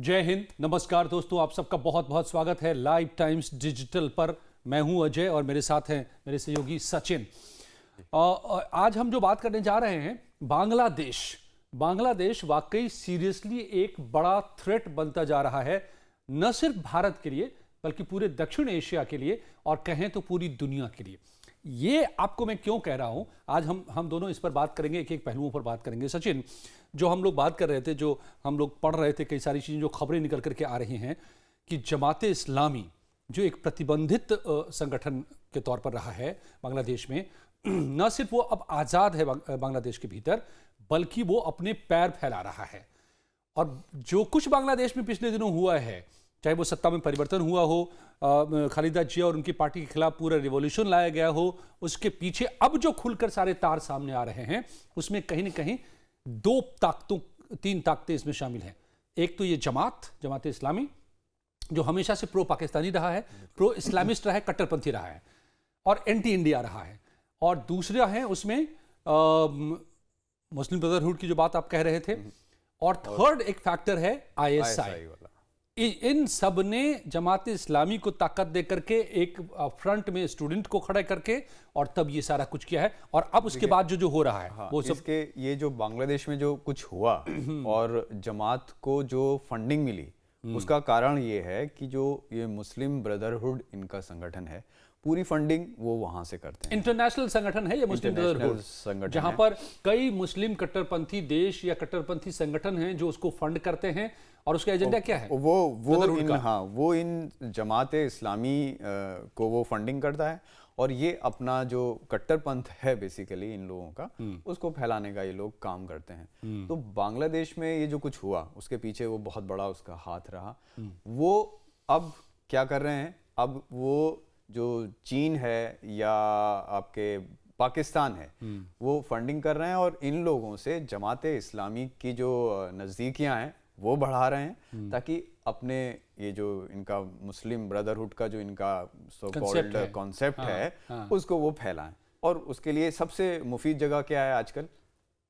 जय हिंद, नमस्कार दोस्तों, आप सबका बहुत बहुत स्वागत है लाइव टाइम्स डिजिटल पर। मैं हूं अजय और मेरे साथ हैं मेरे सहयोगी सचिन। आज हम जो बात करने जा रहे हैं बांग्लादेश वाकई सीरियसली एक बड़ा थ्रेट बनता जा रहा है, न सिर्फ भारत के लिए बल्कि पूरे दक्षिण एशिया के लिए और कहें तो पूरी दुनिया के लिए। ये आपको मैं क्यों कह रहा हूं, आज हम दोनों इस पर बात करेंगे, एक एक पहलुओं पर बात करेंगे। सचिन, जो हम लोग बात कर रहे थे, जो हम लोग पढ़ रहे थे, कई सारी चीज़ें जो खबरें निकल करके आ रही हैं कि जमाते इस्लामी जो एक प्रतिबंधित संगठन के तौर पर रहा है बांग्लादेश में, न सिर्फ वो अब आज़ाद है बांग्लादेश के भीतर, बल्कि वो अपने पैर फैला रहा है। और जो कुछ बांग्लादेश में पिछले दिनों हुआ है, चाहे वो सत्ता में परिवर्तन हुआ हो, खालिदा जिया और उनकी पार्टी के खिलाफ पूरा रिवॉल्यूशन लाया गया हो, उसके पीछे अब जो खुलकर सारे तार सामने आ रहे हैं, उसमें कहीं ना कहीं तीन ताकतें इसमें शामिल हैं। एक तो ये जमात इस्लामी जो हमेशा से प्रो पाकिस्तानी रहा है, प्रो इस्लामिस्ट रहा है, कट्टरपंथी रहा है और एंटी इंडिया रहा है। और दूसरा है उसमें मुस्लिम ब्रदरहुड की जो बात आप कह रहे थे, और थर्ड एक फैक्टर है आईएसआई। इन सब ने जमात इस्लामी को ताकत दे करके एक फ्रंट में स्टूडेंट को खड़े करके और तब ये सारा कुछ किया है। और अब उसके बाद जो हो रहा है, हाँ, वो सब इसके ये जो बांग्लादेश में जो कुछ हुआ और जमात को जो फंडिंग मिली, उसका कारण ये है कि जो ये मुस्लिम ब्रदरहुड इनका संगठन है, पूरी फंडिंग वो वहां से करते हैं। इंटरनेशनल संगठन है ये मुस्लिम ब्रदरहुड, जहां पर कई मुस्लिम कट्टरपंथी देश या कट्टरपंथी संगठन हैं जो उसको फंड करते हैं। और उसका एजेंडा क्या है? वो इन जमाते इस्लामी को वो फंडिंग करता है और ये अपना जो कट्टरपंथ है बेसिकली इन लोगों का, उसको फैलाने का ये लोग काम करते हैं। तो बांग्लादेश में ये जो कुछ हुआ, उसके पीछे वो बहुत बड़ा उसका हाथ रहा। वो अब क्या कर रहे हैं, अब वो जो चीन है या आपके पाकिस्तान है, वो फंडिंग कर रहे हैं और इन लोगों से जमाते इस्लामी की जो नज़दीकियां हैं वो बढ़ा रहे हैं, ताकि अपने ये जो इनका मुस्लिम ब्रदरहुड का जो इनका सो कॉल्ड कॉन्सेप्ट है, उसको वो फैलाएं। और उसके लिए सबसे मुफीद जगह क्या है आजकल?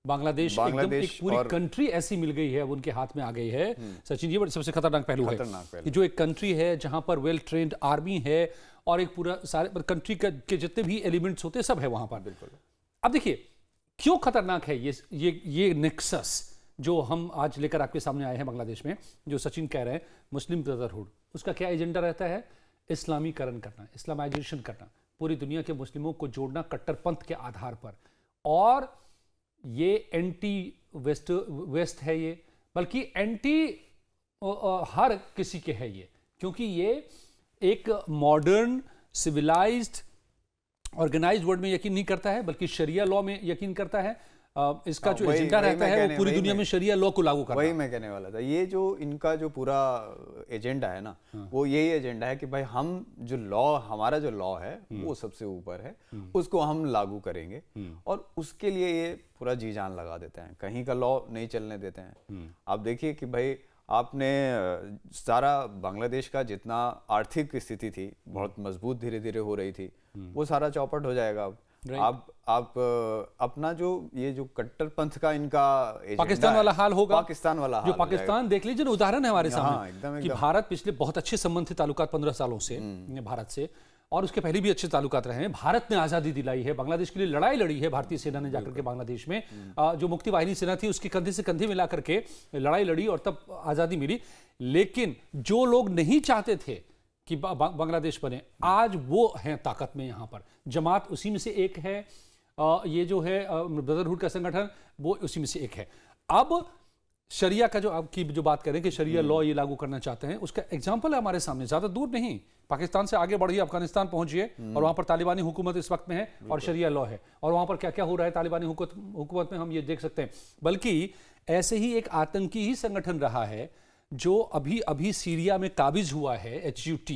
बांग्लादेश एकदम एक पूरी कंट्री ऐसी मिल गई है, अब उनके हाथ में आ गई है। सचिन, ये सबसे खतरनाक पहलू है कि जो एक कंट्री है जहां पर वेल ट्रेंड आर्मी है और एक पूरा सारे कंट्री के जितने भी एलिमेंट्स होते हैं सब है वहां पर। बिल्कुल। अब देखिए क्यों खतरनाक है ये नेक्सस जो हम आज लेकर आपके सामने आए हैं बांग्लादेश में। जो सचिन कह रहे हैं मुस्लिम ब्रदरहुड, उसका क्या एजेंडा रहता है? इस्लामीकरण करना, इस्लामाइजेशन करना, पूरी दुनिया के मुस्लिमों को जोड़ना कट्टरपंथ के आधार पर। और ये एंटी वेस्ट है, ये बल्कि एंटी हर किसी के है ये, क्योंकि ये एक मॉडर्न सिविलाइज्ड ऑर्गेनाइज्ड वर्ल्ड में यकीन नहीं करता है, बल्कि शरिया लॉ में यकीन करता है। इसका जो एजेंडा रहता है वो पूरी दुनिया में शरिया लॉ को लागू करना। वही मैं कहने वाला था, ये जो इनका जो पूरा एजेंडा है ना, वो यही एजेंडा है कि भाई हम जो लॉ, हमारा जो लॉ है वो सबसे ऊपर है, उसको हम लागू करेंगे। और उसके लिए ये पूरा जी जान लगा देते हैं, कहीं का लॉ नहीं चलने देते हैं। आप देखिए कि भाई आपने सारा बांग्लादेश का जितना आर्थिक स्थिति थी बहुत मजबूत धीरे धीरे हो रही थी, वो सारा चौपट हो जाएगा। आप अपना जो ये जो कट्टरपंथ का इनका पाकिस्तान वाला हाल होगा, पाकिस्तान वाला जो पाकिस्तान देख लीजिए ना, उदाहरण है हमारे सामने एकदम कि भारत पिछले बहुत अच्छे संबंध थे, ताल्लुकात 15 सालों से भारत से, और उसके पहले भी अच्छे ताल्लुकात रहे हैं। भारत ने आज़ादी दिलाई है, बांग्लादेश के लिए लड़ाई लड़ी है भारतीय सेना ने जाकर के बांग्लादेश में, जो मुक्ति वाहिनी सेना थी उसके कंधे से कंधे मिला करके लड़ाई लड़ी और तब आज़ादी मिली। लेकिन जो लोग नहीं चाहते थे कि बांग्लादेश बने, आज वो हैं ताकत में यहाँ पर। जमात उसी में से एक है, ये जो है ब्रदरहुड का संगठन वो उसी में से एक है। अब शरिया का जो आपकी जो बात करें कि शरिया लॉ ये लागू करना चाहते हैं, उसका एग्जाम्पल है हमारे सामने, ज़्यादा दूर नहीं, पाकिस्तान से आगे बढ़िए, अफगानिस्तान पहुंचिए और वहाँ पर तालिबानी हुकूमत इस वक्त में है और शरिया लॉ है, और वहाँ पर क्या क्या हो रहा है तालिबानी हुकूमत में हम ये देख सकते हैं। बल्कि ऐसे ही एक आतंकी ही संगठन रहा है जो अभी अभी सीरिया में काबिज हुआ है, HUT,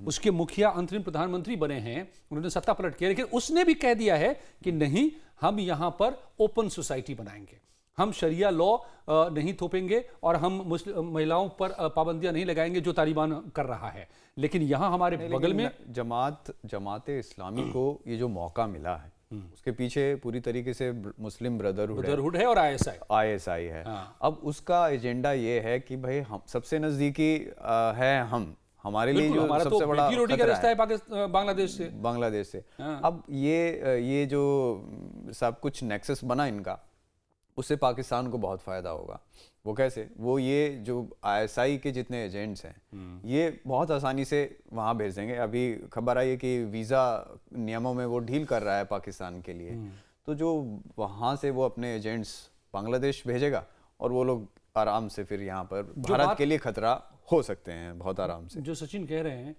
उसके मुखिया अंतरिम प्रधानमंत्री बने हैं, उन्होंने सत्ता पलट किया, लेकिन उसने भी कह दिया है कि नहीं, हम यहाँ पर ओपन सोसाइटी बनाएंगे, हम शरिया लॉ नहीं थोपेंगे और हम मुस्लिम महिलाओं पर पाबंदियां नहीं लगाएंगे जो तालिबान कर रहा है। लेकिन यहाँ हमारे बगल में जमाते इस्लामी को ये जो मौका मिला है, उसके पीछे पूरी तरीके से मुस्लिम ब्रदरहुड है और आईएसआई है। अब उसका एजेंडा ये है कि भाई हम सबसे नजदीकी है, हमारे लिए जो सबसे बड़ा रोटी का रिश्ता है बांग्लादेश से। अब ये जो सब कुछ नेक्सस बना इनका, उससे पाकिस्तान को बहुत फायदा होगा। वो कैसे? वो ये जो आईएसआई के जितने एजेंट्स हैं ये बहुत आसानी से वहाँ भेज देंगे। अभी खबर आई है कि वीज़ा नियमों में वो ढील कर रहा है पाकिस्तान के लिए, तो जो वहाँ से वो अपने एजेंट्स बांग्लादेश भेजेगा और वो लोग आराम से फिर यहाँ पर भारत के लिए खतरा हो सकते हैं बहुत आराम से। जो सचिन कह रहे हैं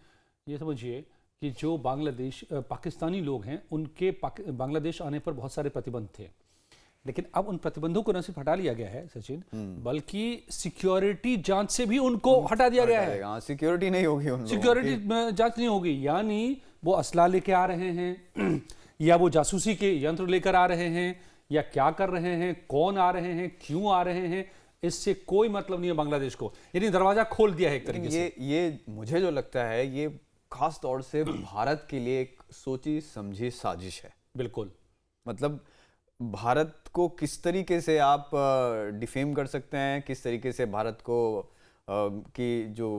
ये समझिए कि जो पाकिस्तानी लोग हैं उनके बांग्लादेश आने पर बहुत सारे प्रतिबंध थे, लेकिन अब उन प्रतिबंधों को न सिर्फ हटा लिया गया है सचिन, बल्कि सिक्योरिटी जांच से भी उनको हटा दिया गया है। सिक्योरिटी नहीं होगी, सिक्योरिटी जांच नहीं होगी, यानी वो असला लेके आ रहे हैं या वो जासूसी के यंत्र लेकर आ रहे हैं या क्या कर रहे हैं, कौन आ रहे हैं, क्यों आ रहे हैं, इससे कोई मतलब नहीं है बांग्लादेश को। यानी दरवाजा खोल दिया है एक तरीके से। ये मुझे जो लगता है ये खास तौर से भारत के लिए एक सोची समझी साजिश है। बिल्कुल, मतलब भारत को किस तरीके से आप डिफेम कर सकते हैं, किस तरीके से भारत को की जो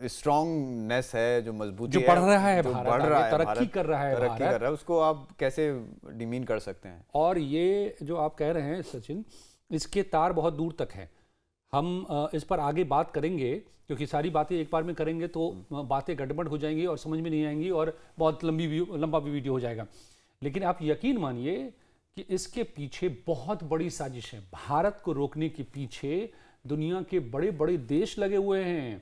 स्ट्रॉन्गनेस है, जो मजबूती जो बढ़ रहा है, जो बढ़ रहा है, तरक्की कर रहा है, उसको आप कैसे डिमीन कर सकते हैं। और ये जो आप कह रहे हैं सचिन, इसके तार बहुत दूर तक हैं। हम इस पर आगे बात करेंगे, क्योंकि सारी बातें एक बार में करेंगे तो बातें गड़बड़ हो जाएंगी और समझ में नहीं आएंगी और बहुत लंबा भी वीडियो हो जाएगा। लेकिन आप यकीन मानिए कि इसके पीछे बहुत बड़ी साजिश है। भारत को रोकने के पीछे दुनिया के बड़े बड़े देश लगे हुए हैं।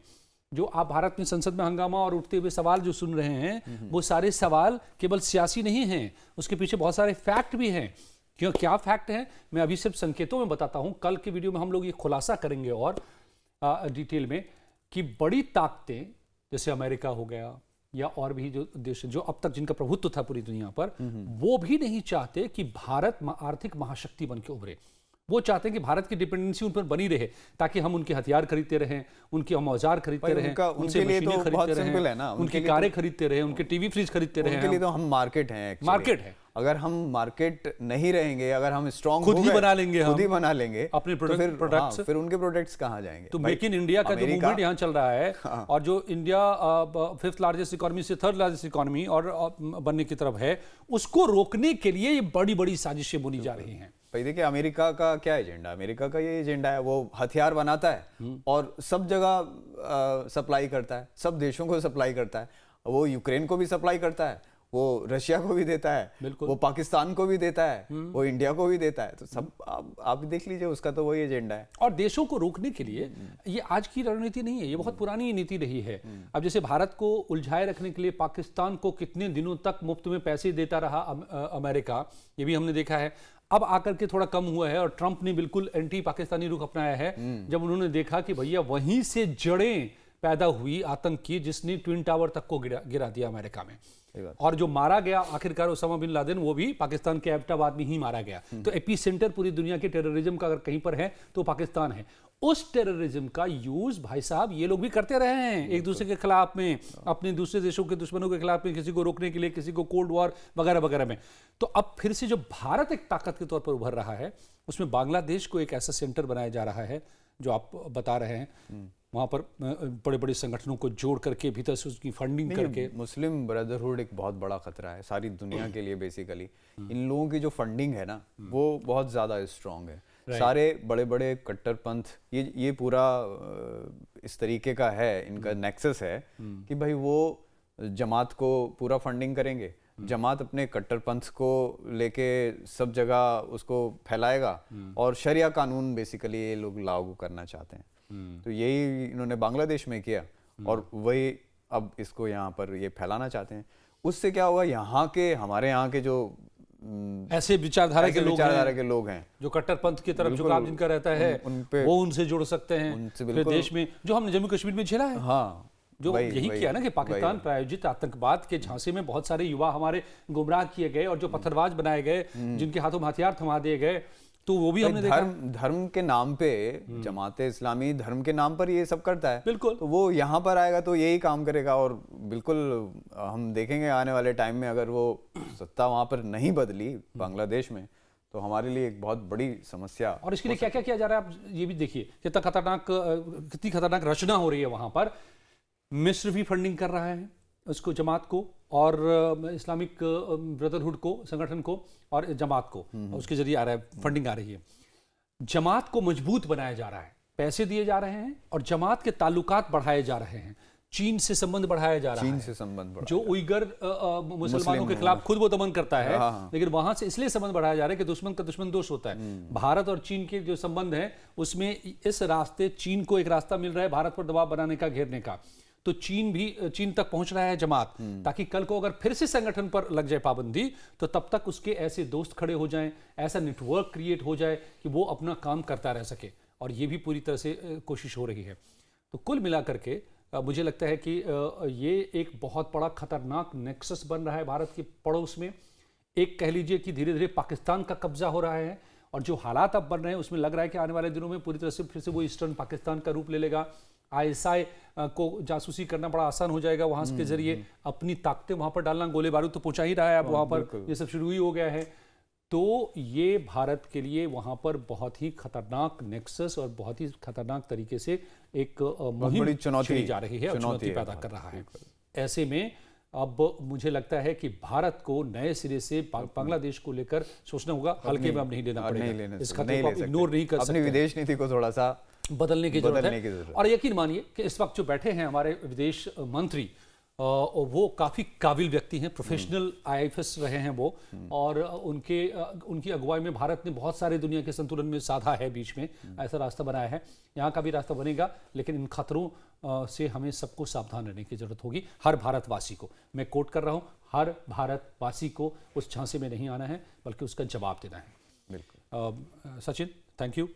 जो आप भारत में संसद में हंगामा और उठते हुए सवाल जो सुन रहे हैं, वो सारे सवाल केवल सियासी नहीं हैं, उसके पीछे बहुत सारे फैक्ट भी हैं। क्यों, क्या फैक्ट है मैं अभी सिर्फ संकेतों में बताता हूं। कल के वीडियो में हम लोग ये खुलासा करेंगे और डिटेल में कि बड़ी ताकतें जैसे अमेरिका हो गया या और भी जो देश जो अब तक जिनका प्रभुत्व था पूरी दुनिया पर, वो भी नहीं चाहते कि भारत आर्थिक महाशक्ति बन के उभरे। वो चाहते हैं कि भारत की डिपेंडेंसी उन पर बनी रहे, ताकि हम उनके हथियार खरीदते रहें, उनके हम औजार खरीदते रहें, उनसे मशीनें खरीदते रहें, उनकी कारें खरीदते रहें, उनके टीवी फ्रिज खरीदते रहें। उनके लिए तो हम मार्केट है। अगर हम मार्केट नहीं रहेंगे, अगर हम स्ट्रॉन्ग खुद ही बना लेंगे अपने प्रोडक्ट्स, फिर उनके प्रोडक्ट्स कहाँ जाएंगे? तो मेक इन इंडिया का जो मूवमेंट यहाँ चल रहा है, और जो इंडिया 5th लार्जेस्ट इकोनॉमी से 3rd लार्जेस्ट इकोनॉमी और बनने की तरफ है, उसको रोकने के लिए ये बड़ी बड़ी साजिशें बुनी जा रही हैं। भाई देखिए, अमेरिका का क्या एजेंडा? अमेरिका का ये एजेंडा है, वो हथियार बनाता है और सब जगह सप्लाई करता है, सब देशों को सप्लाई करता है। वो यूक्रेन को भी सप्लाई करता है, वो रशिया को भी देता है, वो पाकिस्तान को भी देता है, वो इंडिया को भी देता है। तो सब आप देख लीजिए, उसका तो वही एजेंडा है। और देशों को रोकने के लिए ये आज की रणनीति नहीं है, ये बहुत पुरानी नीति रही है। अब जैसे भारत को उलझाए रखने के लिए पाकिस्तान को कितने दिनों तक मुफ्त में पैसे देता रहा अमेरिका, ये भी हमने देखा है। अब आकर के थोड़ा कम हुआ है और ट्रंप ने बिल्कुल एंटी पाकिस्तानी रुख अपनाया है, जब उन्होंने देखा कि भैया वहीं से जड़ें पैदा हुई आतंक की, जिसने ट्विन टावर तक को गिरा दिया अमेरिका में। और जो मारा गया आखिरकार ओसामा बिन लादेन, वो भी पाकिस्तान के एबटाबाद में ही मारा गया। तो एपी सेंटर पूरी दुनिया के टेररिज्म का अगर कहीं पर है तो पाकिस्तान है। उस टेररिज्म का यूज भाई साहब ये लोग भी करते रहे हैं एक दूसरे के खिलाफ में, अपने दूसरे देशों के दुश्मनों के खिलाफ में, किसी को रोकने के लिए, किसी को कोल्ड वॉर वगैरह वगैरह में। तो अब फिर से जो भारत एक ताकत के तौर पर उभर रहा है, उसमें बांग्लादेश को एक ऐसा सेंटर बनाया जा रहा है जो आप बता रहे हैं। वहाँ पर बड़े बड़े संगठनों को जोड़ करके भीतर से उसकी फंडिंग करके। मुस्लिम ब्रदरहुड एक बहुत बड़ा खतरा है सारी दुनिया के लिए बेसिकली। इन लोगों की जो फंडिंग है ना, वो बहुत ज़्यादा स्ट्रॉन्ग है। सारे बड़े बड़े कट्टरपंथ ये पूरा इस तरीके का है, इनका नेक्सस है कि भाई वो जमात को पूरा फंडिंग करेंगे, जमात अपने कट्टरपंथ को लेके सब जगह उसको फैलाएगा और शरिया कानून बेसिकली ये लोग लागू करना चाहते हैं। तो यही इन्होंने बांग्लादेश में किया और वही अब इसको यहाँ पर ये फैलाना चाहते हैं। उससे क्या होगा, हमारे यहाँ के जो ऐसे विचारधारा के लोग हैं जो कट्टरपंथ की तरफ झुकाव जिनका रहता है, वो उनसे जुड़ सकते हैं। फिर देश में जो हमने जम्मू कश्मीर में झेला है, हाँ, जो यही किया ना कि पाकिस्तान प्रायोजित आतंकवाद के झांसे में बहुत सारे युवा हमारे गुमराह किए गए और जो पत्थरबाज बनाए गए, जिनके हाथों में हथियार थमा दिए गए, तो वो भी हमने देखा है। धर्म के नाम पे जमाते इस्लामी धर्म के नाम पर ये सब करता है। बिल्कुल। तो वो यहाँ पर आएगा तो यही काम करेगा, और बिल्कुल हम देखेंगे आने वाले टाइम में अगर वो सत्ता वहाँ पर नहीं बदली बांग्लादेश में, तो हमारे लिए एक बहुत बड़ी समस्या। और इसके लिए क्या क्या किया जा रहा है आप ये भी देखिए, कितनी खतरनाक रचना हो रही है वहां पर। मिस्र भी फंडिंग कर रहा है उसको, जमात को, और इस्लामिक ब्रदरहुड को, संगठन को, और जमात को उसके जरिए आ रहा है, फंडिंग आ रही है। जमात को मजबूत बनाया जा रहा है, पैसे दिए जा रहे हैं, और जमात के ताल्लुकात बढ़ाए जा रहे हैं। चीन से संबंध बढ़ाया जा रहा है, चीन से संबंध जो उइगर मुसलमानों के खिलाफ खुद वो दमन करता है, लेकिन वहां से इसलिए संबंध बढ़ाया जा रहा है कि दुश्मन का दुश्मन दोस्त होता है। भारत और चीन के जो संबंध है उसमें इस रास्ते चीन को एक रास्ता मिल रहा है भारत पर दबाव बनाने का, घेरने का। तो चीन तक पहुंच रहा है जमात, ताकि कल को अगर फिर से संगठन पर लग जाए पाबंदी, तो तब तक उसके ऐसे दोस्त खड़े हो जाएं, ऐसा नेटवर्क क्रिएट हो जाए कि वो अपना काम करता रह सके। और ये भी पूरी तरह से कोशिश हो रही है। तो कुल मिलाकर के मुझे लगता है कि ये एक बहुत बड़ा खतरनाक नेक्सस बन रहा है भारत के पड़ोस में। एक कह लीजिए कि धीरे धीरे पाकिस्तान का कब्जा हो रहा है, और जो हालात अब बन रहे हैं उसमें लग रहा है कि आने वाले दिनों में पूरी तरह से फिर से वो ईस्टर्न पाकिस्तान का रूप ले लेगा। ISI को जासूसी करना बड़ा आसान हो जाएगा वहां के जरिए, अपनी ताकतें वहां पर डालना, गोले बारूद तो पहुंचा ही रहा है अब वहां पर, ये सब शुरू ही हो गया है। तो ये भारत के लिए वहां पर बहुत ही खतरनाक नेक्सस और बहुत ही खतरनाक तरीके से एक मुहिम छेड़ी जा रही है और चुनौती पैदा कर रहा है। ऐसे में अब मुझे लगता है कि भारत को नए सिरे से बांग्लादेश को लेकर सोचना होगा, हल्के में अब नहीं लेना पड़ेगा, इस खतरे को आप इग्नोर नहीं कर सकते। अपनी विदेश नीति को थोड़ा सा बदलने की जरूरत है। और यकीन मानिए कि इस वक्त जो बैठे हैं हमारे विदेश मंत्री, वो काफ़ी काबिल व्यक्ति हैं, प्रोफेशनल IFS रहे हैं वो, और उनकी अगुवाई में भारत ने बहुत सारे दुनिया के संतुलन में साधा है, बीच में ऐसा रास्ता बनाया है। यहाँ का भी रास्ता बनेगा, लेकिन इन खतरों से हमें सबको सावधान रहने की जरूरत होगी। हर भारतवासी को, मैं कोट कर रहा हूँ, हर भारतवासी को उस झांसे में नहीं आना है, बल्कि उसका जवाब देना है। बिल्कुल। Sachin, thank you,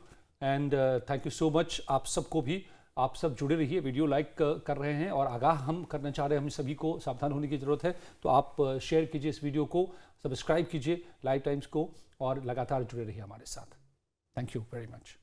and thank you so much. आप सबको भी, आप सब जुड़े रहिए, वीडियो लाइक कर रहे हैं और आगाह हम करना चाह रहे हैं, हम सभी को सावधान होने की ज़रूरत है। तो आप शेयर कीजिए इस वीडियो को, सब्सक्राइब कीजिए लाइव टाइम्स को, और लगातार जुड़े रहिए हमारे साथ। Thank you very much.